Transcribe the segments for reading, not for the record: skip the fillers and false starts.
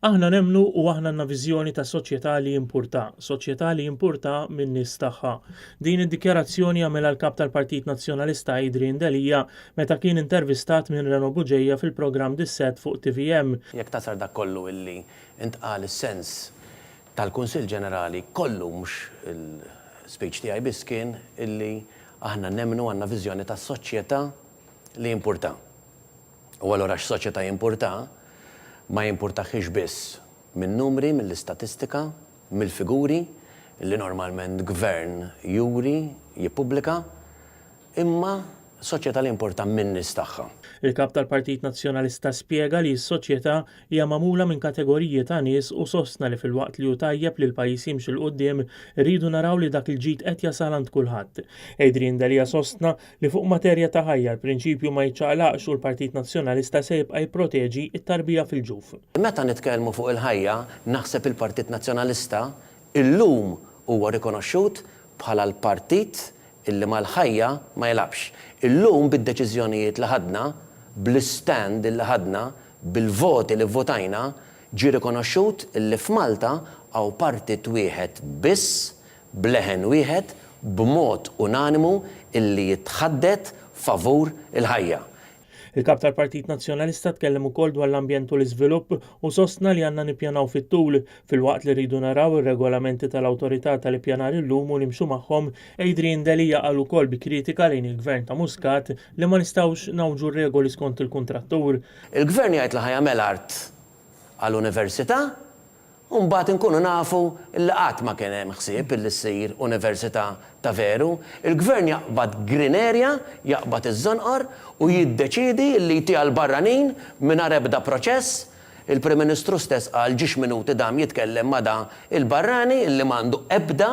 Aħna nemmnu u aħna għandna viżjoni ta' soċjetà li jimpurta min-nies tagħha. Din id-dikjarazzjoni għamilha l-kap tal-Partit Nazzjonalista Adrian Delija meta kien intervistat minn Reno Buġejja fil-programm Disset fuq TVM. Jekk tasar dak kollu illi intqal is-sens tal-Kunsill Ġenerali kollu mhux il-speech tiegħi biss kien illi aħna nemmnu għandna viżjoni ta' soċjetà li jimpurta. U allura x'soċjetà jimpurta ma jimpurtaħiex biss minn numri, mill-istatistika, mill-figuri li normalment gvern juri, jippubblika, imma soċjetà li importa minn nies tagħha. Il-kap tal-Partit Nazzjonalista spjega li s-soċjetà hija magħmula minn kategoriji ta' nies u sostna li fil-waqt li hu tajjeb li l-pajjiż jimxi l qudiem rridu naraw li dak il-ġid qed jasal għand kulħadd. Adrian Delija sostna li fuq materja ta' ħajja l-prinċipju ma jiċċaqlaqx u l-Partit Nazzjonalista se jibqa' jipproteġi t-tarbija fil-ġuf. Meta nitkellmu fuq il-ħajja, naħseb il-Partit Nazzjonalista illum huwa rikonoxxut bħala l-partit illi mal-ħajja ma jilabx. Illum bid-deċiżjonijiet li ħadna, bl-stand illi ħadna, bil-voti li votajna, ġie rikonoxxut illi f'Malta hawn partit wieħed biss, bleħen wieħed, b'mod unanimu illi jitħaddet favur il-ħajja. Il-kap tal-Partit Nazzjonalista tkellem ukoll dwar l-ambjent u l-iżvilupp u sostna li għandna nippjanaw fit-tul filwaqt li rridu naraw ir-regolamenti tal-awtorità tal-ippjanar illum u nimxu magħhom. Adrian Delija qal ukoll bi kritika lejn il-Gvern ta' Muscat li ma nistgħux nawġu regoli skont il-kuntrattur. Il-Gvern jgħid li ħajamel art għall-Università u mbagħad inkunu nafu li qatt ma kien hemm ħsieb illi ssir università ta' veru. Il-Gvern jaqbad green area, jaqbad iż-żonqor u jiddeċiedi li jtija l-barranin mingħajr ebda proċess. Il-Prim Ministru stess qal ġiex minuti dam jitkellem ma' da il-barrani illi m'għandu ebda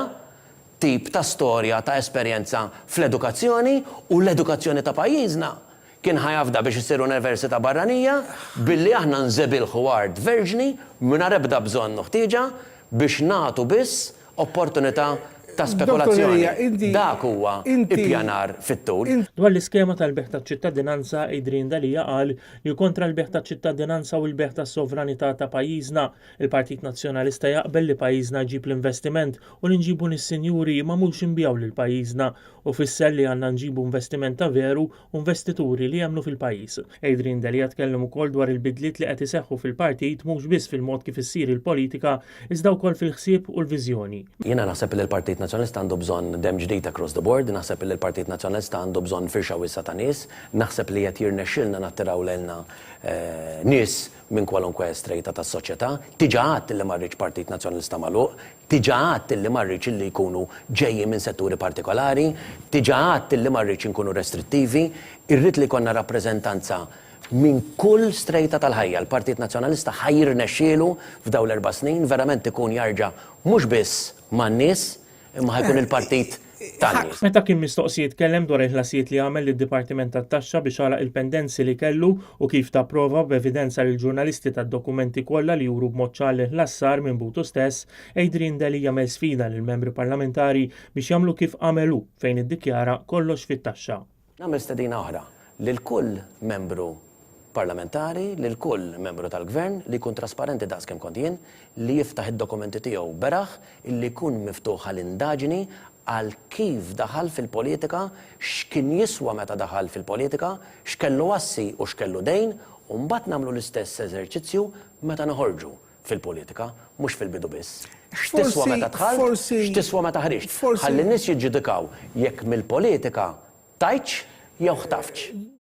tip ta' storja ta' esperjenza fl-edukazzjoni u l-edukazzjoni ta' pajjiżna. Kien ħajafda biex isir università barranija billi aħna nżebilħu art verġni mingħajr ebda bżonn ħtieġa biex nagħtu biss opportunità ta' spekulazzjoni. Dak huwa ippjanar fit-tul. Dwar l-iskema tal-beħ taċ-ċittadinanza, Adrian Delija qal li kontra l-beħ taċ-ċittadinanza u l-beħ tas-sovranità ta' pajjiżna. Il-Partit Nazzjonalista jaqbel li pajjiżna jġib l-investiment u li nġibu nis-sinjuri ma mhux inbjaw lil pajjiżna u fisser li għandna nġibu investiment ta' veru u investituri li jagħmlu fil-pajjiż. Adrian Delija tkellem ukoll dwar il-bidliet li qed iseħħu fil-partit mhux biss fil-mod kif issir il-politika iżda wkoll fil-ħsieb u l-viżjoni. Jiena naħseb li l-Partit Nazzjonalista għandu bżonn dem ġdid across the board, naħseb li l-Partit Nazzjonalista għandu bżonn firxa wissa ta' nies, naħseb li qed jirnexxilna nattiraw lilna nies minn kwalunkwe strejta tas-soċjetà. Tiġa għadt li ma rridx Partit Nazzjonalista magħluq, tiġa għadt li ma rridx illi jkunu ġejji minn setturi partikolari, tiġa għadt li ma rridx inkunu restrittivi, irrid li jkollna rappreżentanza minn kull strejta tal-ħajja. L-Partit Nazzjonalista ħajjirnexxielu f'dawn l-4 snin verament ikun jarġa' mhux biss man-nies imma ħajkun il-partit tan-nies. Meta kien mistoqsi jitkellem dwar il-ħlasijiet li għamel lid-Dipartiment tat-Taxxa biex għalaq il-pendenzi li kellu u kif tapprova b'evidenza lil ġurnalisti tad-dokumenti kollha li juru b'mod ċar li ħlassar minn butu stess, Adrian Delija jagħmel sfida lill-membri parlamentari biex jagħmlu kif għamelu fejn iddikjara kollox fit-taxxa. Nagħmel stedina oħra lil kull membru parlamentari, lil kull membru tal-gvern li jkun trasparenti daqskemm kont jien, li jiftaħ id-dokumenti tiegħu beraħ, illi jkun miftuħ għall-indaġini għal kif daħal fil-politika, x'kien jiswa meta daħal fil-politika, x'kellu assi u x'kellu dejn, u mbagħad nagħmlu l-istess eżerċizzju meta noħorġu fil-politika, mhux fil-bidu biss. X'tiswa meta dħalt, x'tiswa meta ħriġt. Ħalli n-nies jiġġudikaw jekk mill-politika tajtx jew ħtafx.